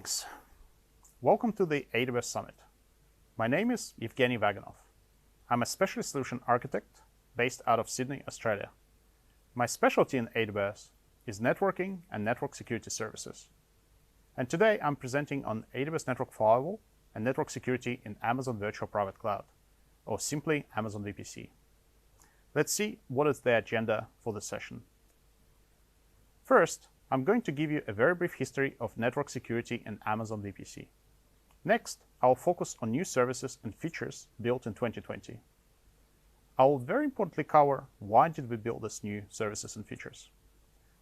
Greetings. Welcome to the AWS Summit. My name is Evgeny Vaganov. I'm a specialist solution architect based out of Sydney, Australia. My specialty in AWS is networking and network security services. And today I'm presenting on AWS Network Firewall and network security in Amazon Virtual Private Cloud, or simply Amazon VPC. Let's see what is the agenda for the session. First, I'm going to give you a very brief history of network security in Amazon VPC. Next, I'll focus on new services and features built in 2020. I'll very importantly cover why did we build these new services and features.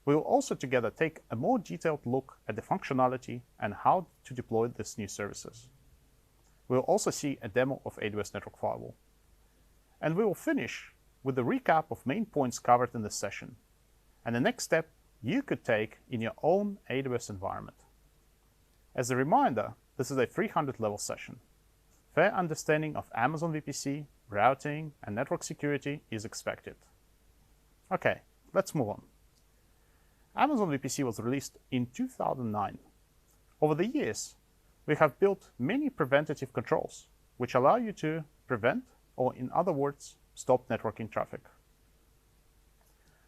We will also together take a more detailed look at the functionality and how to deploy these new services. We'll also see a demo of AWS Network Firewall. And we will finish with a recap of main points covered in this session and the next step you could take in your own AWS environment. As a reminder, this is a 300-level session. Fair understanding of Amazon VPC, routing, and network security is expected. Okay, let's move on. Amazon VPC was released in 2009. Over the years, we have built many preventative controls, which allow you to prevent, or in other words, stop networking traffic.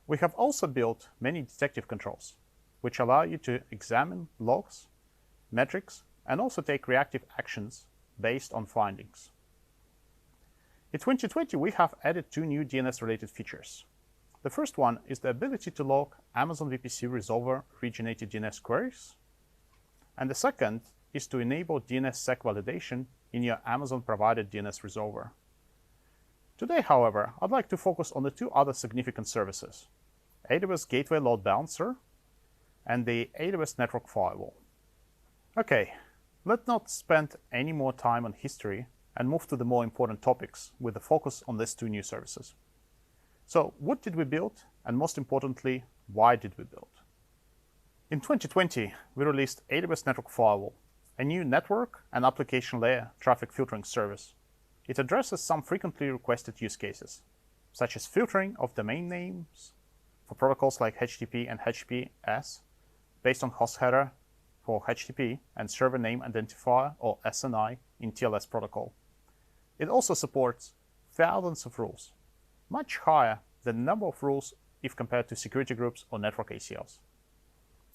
We have also built many detective controls, which allow you to examine logs, metrics, and also take reactive actions based on findings. In 2020, we have added two new DNS-related features. The first one is the ability to log Amazon VPC Resolver originated DNS queries, and the second is to enable DNSSEC validation in your Amazon-provided DNS Resolver. Today, however, I'd like to focus on the two other significant services, AWS Gateway Load Balancer and the AWS Network Firewall. Okay, let's not spend any more time on history and move to the more important topics with a focus on these two new services. So what did we build, and most importantly, why did we build? In 2020, we released AWS Network Firewall, a new network and application layer traffic filtering service. It addresses some frequently requested use cases, such as filtering of domain names for protocols like HTTP and HTTPS based on host header for HTTP and server name identifier or SNI in TLS protocol. It also supports thousands of rules, much higher than the number of rules if compared to security groups or network ACLs.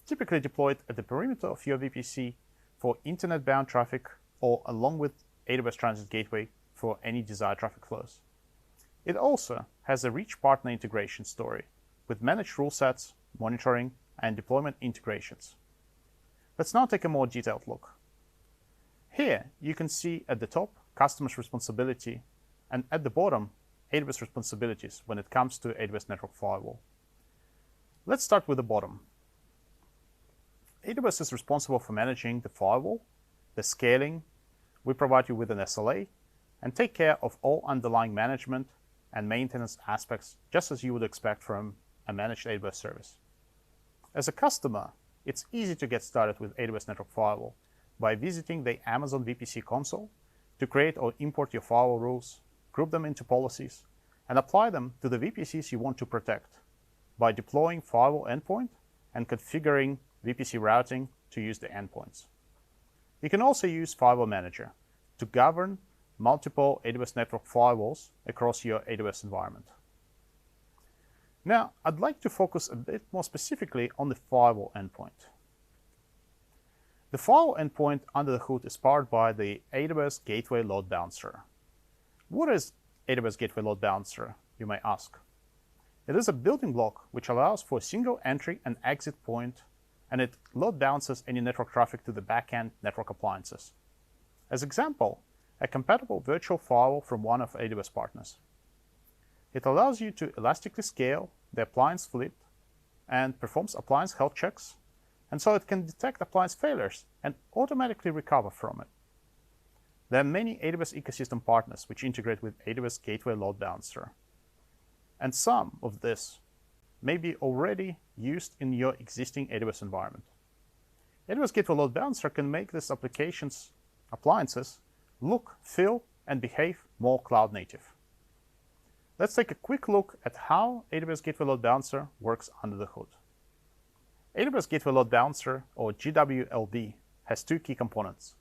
Typically deployed at the perimeter of your VPC for internet-bound traffic or along with AWS Transit Gateway for any desired traffic flows. It also has a rich partner integration story with managed rule sets, monitoring, and deployment integrations. Let's now take a more detailed look. Here, you can see at the top customer's responsibility and at the bottom AWS responsibilities when it comes to AWS Network Firewall. Let's start with the bottom. AWS is responsible for managing the firewall, the scaling, we provide you with an SLA, and take care of all underlying management and maintenance aspects, just as you would expect from a managed AWS service. As a customer, it's easy to get started with AWS Network Firewall by visiting the Amazon VPC console to create or import your firewall rules, group them into policies, and apply them to the VPCs you want to protect by deploying firewall endpoint and configuring VPC routing to use the endpoints. You can also use Firewall Manager to govern multiple AWS Network Firewalls across your AWS environment. Now, I'd like to focus a bit more specifically on the firewall endpoint. The firewall endpoint under the hood is powered by the AWS Gateway Load Balancer. What is AWS Gateway Load Balancer, you may ask? It is a building block which allows for a single entry and exit point, and it load balances any network traffic to the backend network appliances. As example, a compatible virtual firewall from one of AWS partners. It allows you to elastically scale the appliance fleet and performs appliance health checks, and so it can detect appliance failures and automatically recover from it. There are many AWS ecosystem partners which integrate with AWS Gateway Load Balancer, and some of this may be already used in your existing AWS environment. AWS Gateway Load Balancer can make these appliances look, feel, and behave more cloud native. Let's take a quick look at how AWS Gateway Load Balancer works under the hood. AWS Gateway Load Balancer, or GWLB, has two key components: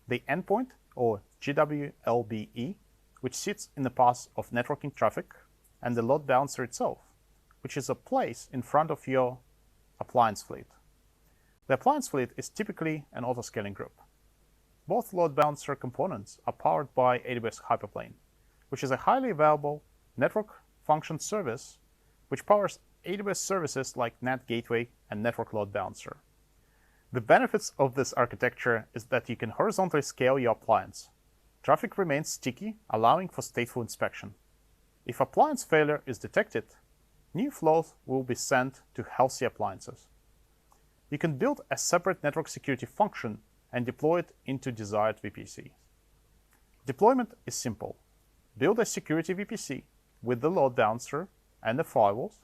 the endpoint, or GWLBE, which sits in the path of networking traffic, and the load balancer itself, which is a place in front of your appliance fleet. The appliance fleet is typically an autoscaling group. Both load balancer components are powered by AWS Hyperplane, which is a highly available network function service which powers AWS services like NAT Gateway and Network Load Balancer. The benefits of this architecture is that you can horizontally scale your appliance. Traffic remains sticky, allowing for stateful inspection. If appliance failure is detected, new flows will be sent to healthy appliances. You can build a separate network security function and deploy it into desired VPCs. Deployment is simple. Build a security VPC with the load balancer and the firewalls,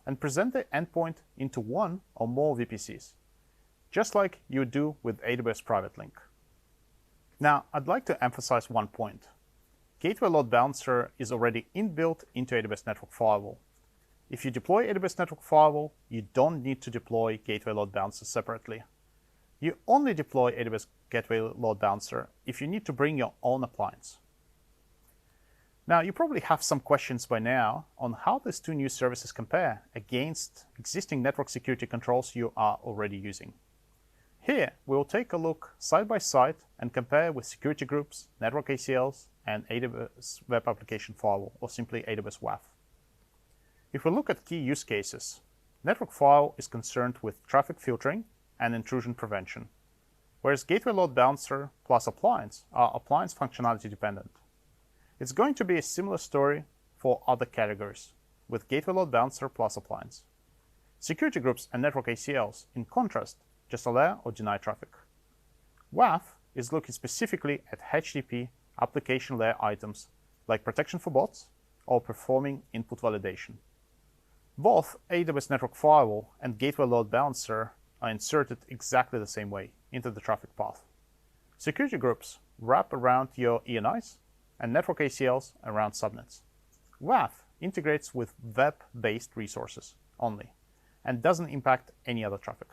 and present the endpoint into one or more VPCs, just like you would do with AWS Private Link. Now, I'd like to emphasize one point. Gateway Load Balancer is already inbuilt into AWS Network Firewall. If you deploy AWS Network Firewall, you don't need to deploy Gateway Load Balancer separately. You only deploy AWS Gateway Load Balancer if you need to bring your own appliance. Now, you probably have some questions by now on how these two new services compare against existing network security controls you are already using. Here, we will take a look side by side and compare with security groups, network ACLs, and AWS Web Application Firewall, or simply AWS WAF. If we look at key use cases, Network Firewall is concerned with traffic filtering and intrusion prevention, whereas Gateway Load Balancer plus appliance are appliance functionality dependent. It's going to be a similar story for other categories, with Gateway Load Balancer plus appliance. Security groups and network ACLs, in contrast, just allow or deny traffic. WAF is looking specifically at HTTP application layer items like protection for bots or performing input validation. Both AWS Network Firewall and Gateway Load Balancer are inserted exactly the same way into the traffic path. Security groups wrap around your ENIs and network ACLs around subnets. WAF integrates with web-based resources only and doesn't impact any other traffic.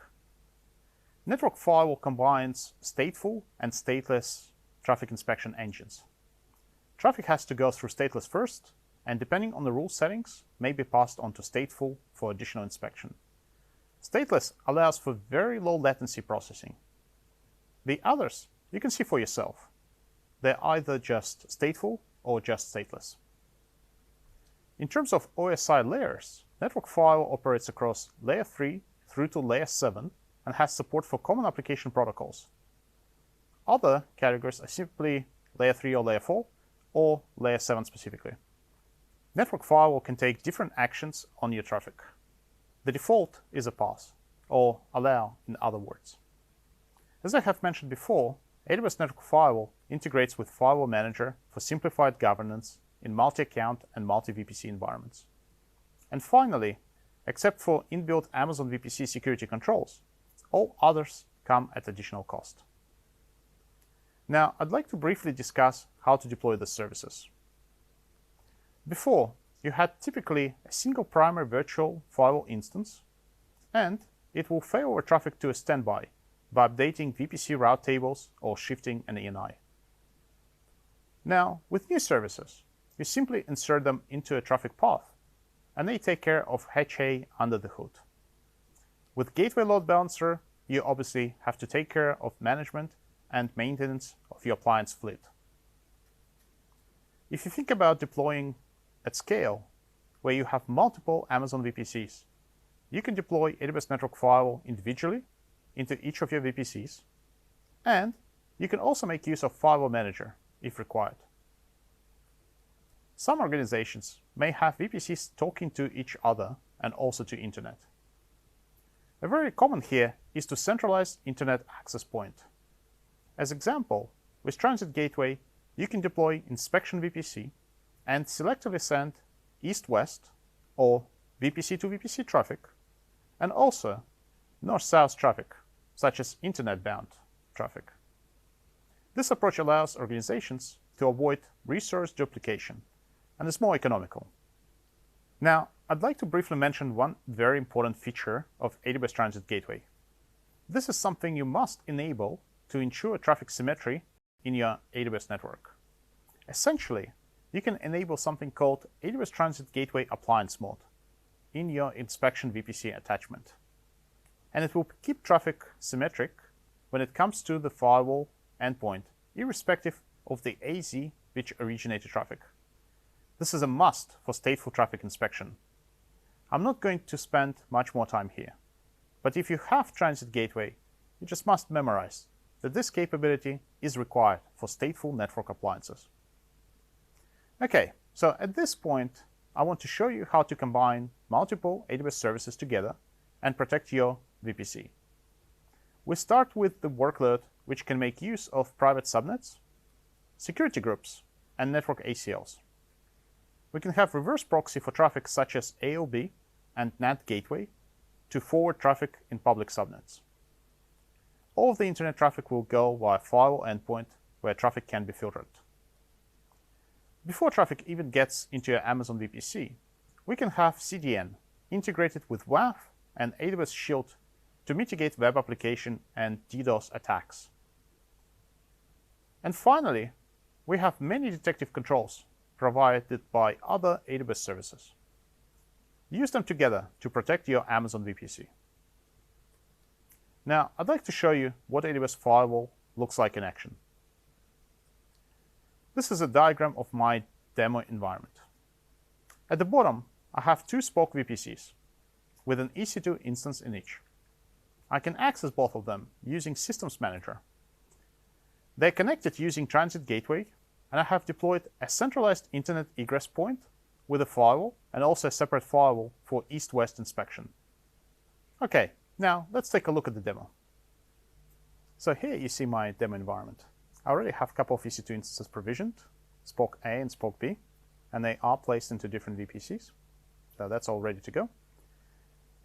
Network Firewall combines stateful and stateless traffic inspection engines. Traffic has to go through stateless first, and depending on the rule settings, may be passed on to stateful for additional inspection. Stateless allows for very low latency processing. The others you can see for yourself. They're either just stateful or just stateless. In terms of OSI layers, Network Firewall operates across Layer 3 through to Layer 7 and has support for common application protocols. Other categories are simply Layer 3 or Layer 4, or Layer 7 specifically. Network Firewall can take different actions on your traffic. The default is a pass, or allow in other words. As I have mentioned before, AWS Network Firewall integrates with Firewall Manager for simplified governance in multi-account and multi-VPC environments. And finally, except for inbuilt Amazon VPC security controls, all others come at additional cost. Now, I'd like to briefly discuss how to deploy the services. Before, you had typically a single primary virtual firewall instance, and it will fail over traffic to a standby by updating VPC route tables or shifting an ENI. Now, with new services, you simply insert them into a traffic path, and they take care of HA under the hood. With Gateway Load Balancer, you obviously have to take care of management and maintenance of your appliance fleet. If you think about deploying at scale, where you have multiple Amazon VPCs, you can deploy AWS Network Firewall individually into each of your VPCs, and you can also make use of Firewall Manager if required. Some organizations may have VPCs talking to each other and also to Internet. A very common here is to centralize Internet access point. As example, with Transit Gateway, you can deploy Inspection VPC and selectively send east-west or VPC to VPC traffic, and also north-south traffic, such as internet-bound traffic. This approach allows organizations to avoid resource duplication and is more economical. Now, I'd like to briefly mention one very important feature of AWS Transit Gateway. This is something you must enable to ensure traffic symmetry in your AWS network. Essentially, you can enable something called AWS Transit Gateway Appliance Mode in your inspection VPC attachment. And it will keep traffic symmetric when it comes to the firewall endpoint, irrespective of the AZ which originated traffic. This is a must for stateful traffic inspection. I'm not going to spend much more time here, but if you have Transit Gateway, you just must memorize that this capability is required for stateful network appliances. Okay, so at this point, I want to show you how to combine multiple AWS services together and protect your VPC. We start with the workload which can make use of private subnets, security groups, and network ACLs. We can have reverse proxy for traffic such as AOB and NAT gateway to forward traffic in public subnets. All of the internet traffic will go via firewall endpoint where traffic can be filtered. Before traffic even gets into your Amazon VPC, we can have CDN integrated with WAF and AWS Shield to mitigate web application and DDoS attacks. And finally, we have many detective controls provided by other AWS services. Use them together to protect your Amazon VPC. Now, I'd like to show you what AWS Firewall looks like in action. This is a diagram of my demo environment. At the bottom, I have two Spoke VPCs with an EC2 instance in each. I can access both of them using Systems Manager. They're connected using Transit Gateway, and I have deployed a centralized internet egress point with a firewall and also a separate firewall for east-west inspection. Okay, now let's take a look at the demo. So here you see my demo environment. I already have a couple of EC2 instances provisioned, Spoke A and Spoke B, and they are placed into different VPCs. So that's all ready to go.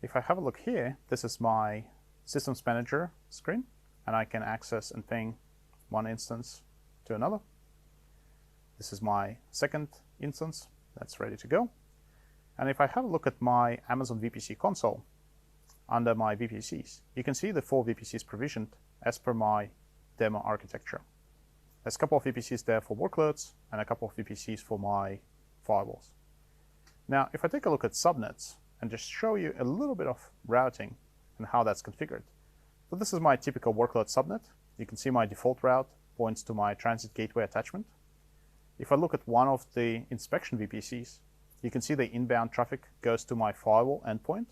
If I have a look here, this is my Systems Manager screen, and I can access and ping one instance to another. This is my second instance that's ready to go. And if I have a look at my Amazon VPC console, under my VPCs, you can see the 4 VPCs provisioned as per my demo architecture. There's a couple of VPCs there for workloads and a couple of VPCs for my firewalls. Now, if I take a look at subnets and just show you a little bit of routing and how that's configured. So this is my typical workload subnet. You can see my default route points to my Transit Gateway attachment. If I look at one of the inspection VPCs, you can see the inbound traffic goes to my firewall endpoint.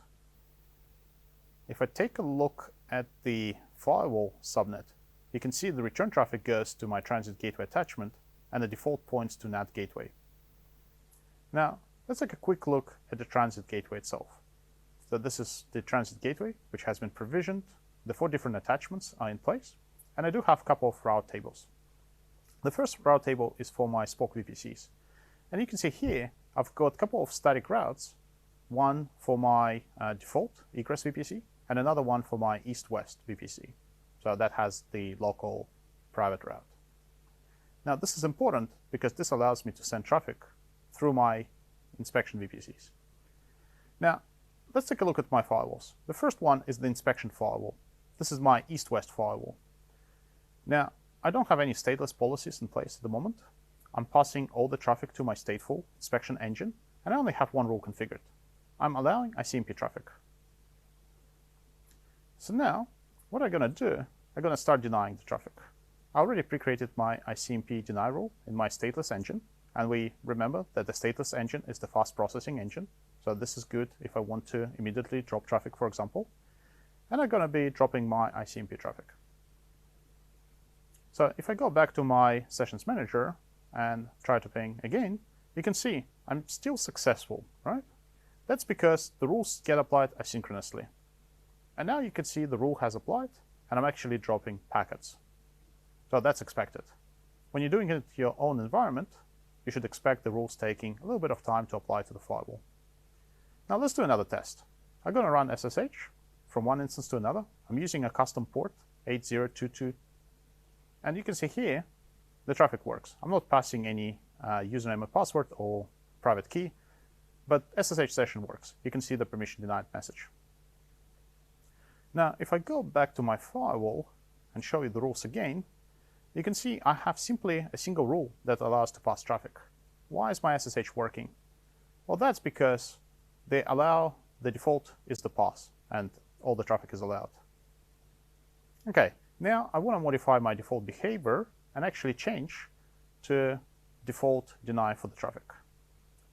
If I take a look at the firewall subnet, you can see the return traffic goes to my Transit Gateway attachment, and the default points to NAT gateway. Now, let's take a quick look at the Transit Gateway itself. So this is the Transit Gateway, which has been provisioned. The 4 different attachments are in place, and I do have a couple of route tables. The first route table is for my Spoke VPCs. And you can see here, I've got a couple of static routes, one for my default egress VPC, and another one for my east-west VPC. So that has the local private route. Now, this is important because this allows me to send traffic through my inspection VPCs. Now, let's take a look at my firewalls. The first one is the inspection firewall. This is my east-west firewall. Now, I don't have any stateless policies in place at the moment. I'm passing all the traffic to my stateful inspection engine, and I only have one rule configured. I'm allowing ICMP traffic. So now, what I'm going to do, I'm going to start denying the traffic. I already pre-created my ICMP deny rule in my stateless engine, and we remember that the stateless engine is the fast processing engine. So this is good if I want to immediately drop traffic, for example. And I'm going to be dropping my ICMP traffic. So if I go back to my Sessions Manager and try to ping again, you can see I'm still successful, right? That's because the rules get applied asynchronously. And now you can see the rule has applied, and I'm actually dropping packets. So that's expected. When you're doing it in your own environment, you should expect the rules taking a little bit of time to apply to the firewall. Now let's do another test. I'm going to run SSH from one instance to another. I'm using a custom port, 8022. And you can see here, the traffic works. I'm not passing any username or password or private key, but SSH session works. You can see the permission denied message. Now, if I go back to my firewall and show you the rules again, you can see I have simply a single rule that allows to pass traffic. Why is my SSH working? Well, that's because they allow, the default is the pass, and all the traffic is allowed. Okay, now I want to modify my default behavior and actually change to default deny for the traffic.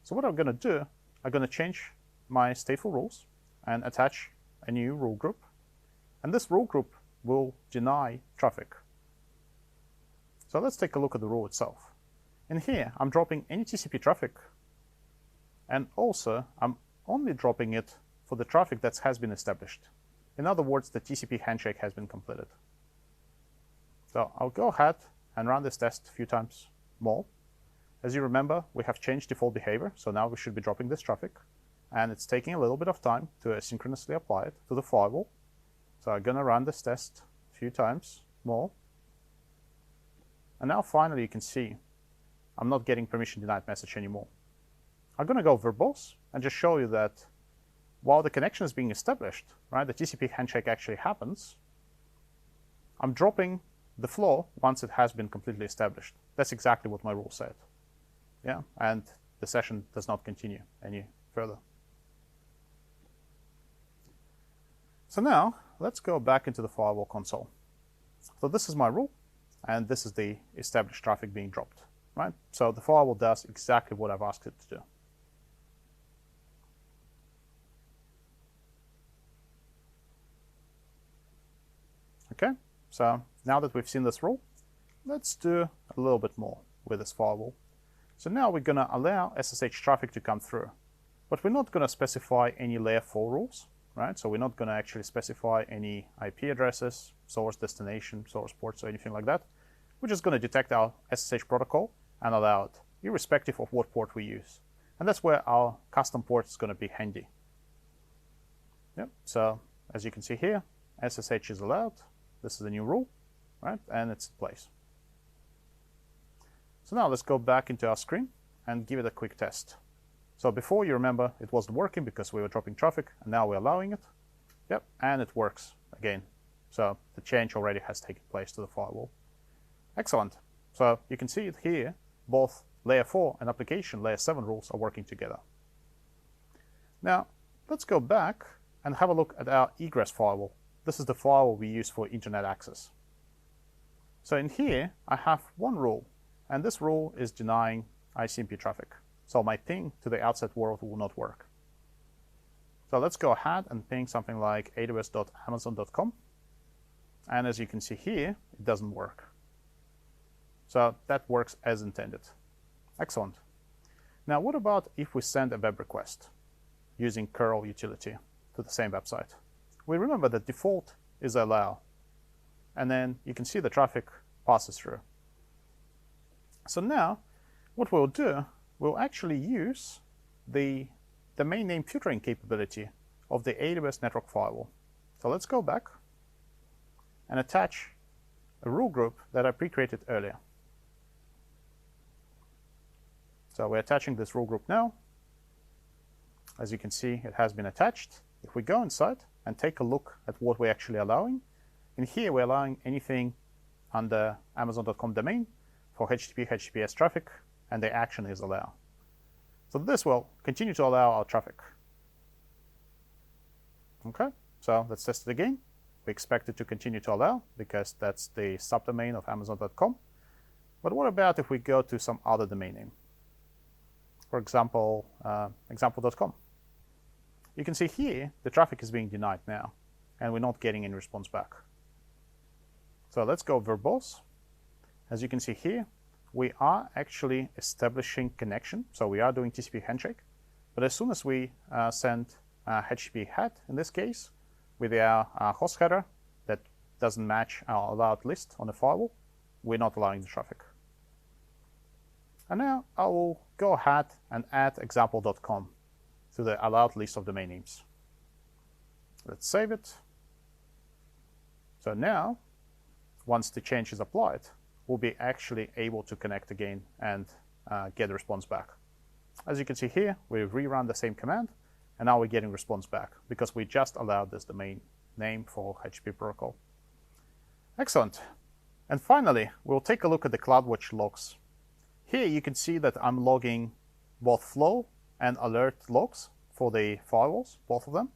So what I'm going to do, I'm going to change my stateful rules and attach a new rule group. And this rule group will deny traffic. So let's take a look at the rule itself. In here, I'm dropping any TCP traffic, and also I'm only dropping it for the traffic that has been established. In other words, the TCP handshake has been completed. So I'll go ahead and run this test a few times more. As you remember, we have changed default behavior, so now we should be dropping this traffic, and it's taking a little bit of time to asynchronously apply it to the firewall. So I'm going to run this test a few times more. And now finally you can see I'm not getting permission denied message anymore. I'm going to go verbose and just show you that while the connection is being established, right, the TCP handshake actually happens, I'm dropping the flow once it has been completely established. That's exactly what my rule said. Yeah, and the session does not continue any further. So now let's go back into the firewall console. So this is my rule, and this is the established traffic being dropped, right? So the firewall does exactly what I've asked it to do. Okay, so now that we've seen this rule, let's do a little bit more with this firewall. So now we're going to allow SSH traffic to come through, but we're not going to specify any layer 4 rules, right? So we're not going to actually specify any IP addresses, source, destination, source ports, or anything like that. We're just going to detect our SSH protocol and allow it, irrespective of what port we use. And that's where our custom port is going to be handy. Yep. So as you can see here, SSH is allowed. This is the new rule, right? And it's in place. So now let's go back into our screen and give it a quick test. So before, you remember, it wasn't working because we were dropping traffic, and now we're allowing it. Yep, and it works again. So the change already has taken place to the firewall. Excellent. So you can see it here, both layer 4 and application layer 7 rules are working together. Now, let's go back and have a look at our egress firewall. This is the firewall we use for internet access. So in here, I have one rule, and this rule is denying ICMP traffic. So my ping to the outside world will not work. So let's go ahead and ping something like aws.amazon.com. And as you can see here, it doesn't work. So that works as intended. Excellent. Now, what about if we send a web request using curl utility to the same website? We remember that default is allow, and then you can see the traffic passes through. So now, what we'll do, we'll actually use the domain name filtering capability of the AWS network firewall. So let's go back and attach a rule group that I pre-created earlier. So we're attaching this rule group now. As you can see, it has been attached. If we go inside and take a look at what we're actually allowing, in here we're allowing anything under Amazon.com domain for HTTP, HTTPS traffic, and the action is allow. So this will continue to allow our traffic. Okay, so let's test it again. We expect it to continue to allow because that's the subdomain of Amazon.com. But what about if we go to some other domain name? For example, example.com. You can see here the traffic is being denied now, and we're not getting any response back. So let's go verbose. As you can see here, we are actually establishing connection. So we are doing TCP handshake. But as soon as we send HTTP head, in this case, with our host header that doesn't match our allowed list on the firewall, we're not allowing the traffic. And now I will go ahead and add example.com to the allowed list of domain names. Let's save it. So now, once the change is applied, we'll be actually able to connect again and get a response back. As you can see here, we rerun the same command, and now we're getting response back because we just allowed this domain name for HTTP protocol. Excellent. And finally, we'll take a look at the CloudWatch logs. Here you can see that I'm logging both flow and alert logs for the firewalls, both of them.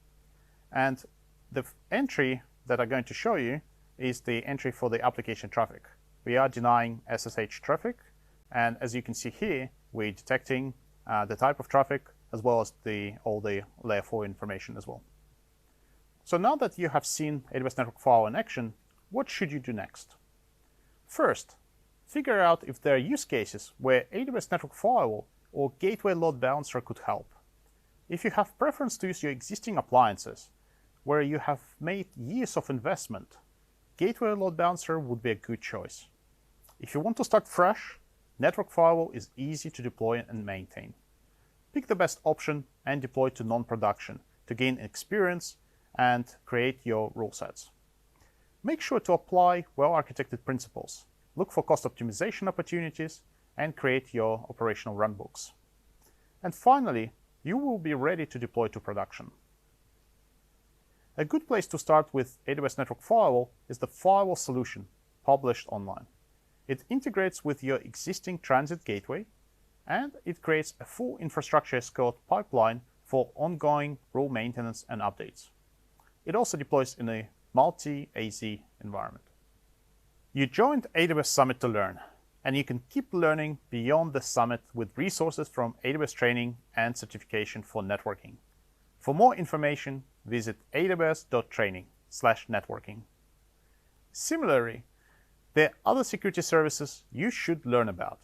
And the entry that I'm going to show you is the entry for the application traffic. We are denying SSH traffic, and as you can see here, we're detecting the type of traffic as well as all the layer 4 information as well. So now that you have seen AWS Network Firewall in action, what should you do next? First, figure out if there are use cases where AWS Network Firewall or Gateway Load Balancer could help. If you have preference to use your existing appliances, where you have made years of investment, Gateway Load Balancer would be a good choice. If you want to start fresh, Network Firewall is easy to deploy and maintain. Pick the best option and deploy to non-production to gain experience and create your rule sets. Make sure to apply well-architected principles, look for cost optimization opportunities, and create your operational runbooks. And finally, you will be ready to deploy to production. A good place to start with AWS Network Firewall is the Firewall Solution, published online. It integrates with your existing transit gateway, and it creates a full infrastructure as code pipeline for ongoing rule maintenance and updates. It also deploys in a multi-AZ environment. You joined AWS Summit to learn, and you can keep learning beyond the summit with resources from AWS training and certification for networking. For more information, visit aws.training/networking. Similarly, there are other security services you should learn about.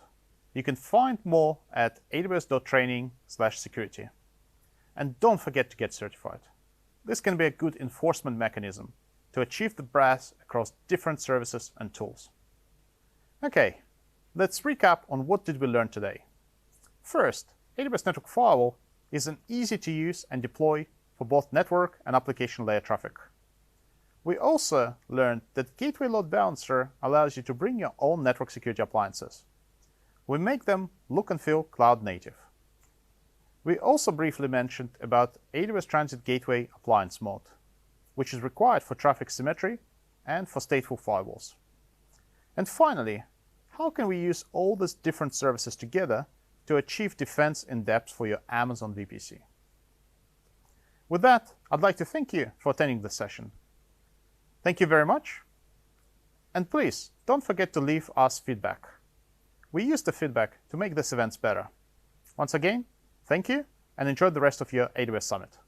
You can find more at aws.training/security. And don't forget to get certified. This can be a good enforcement mechanism to achieve the BRASS across different services and tools. Okay, let's recap on what did we learn today. First, AWS Network Firewall is an easy to use and deploy for both network and application layer traffic. We also learned that Gateway Load Balancer allows you to bring your own network security appliances. We make them look and feel cloud native. We also briefly mentioned about AWS Transit Gateway Appliance Mode, which is required for traffic symmetry and for stateful firewalls. And finally, how can we use all these different services together to achieve defense in depth for your Amazon VPC? With that, I'd like to thank you for attending this session. Thank you very much. And please, don't forget to leave us feedback. We use the feedback to make these events better. Once again, thank you, and enjoy the rest of your AWS Summit.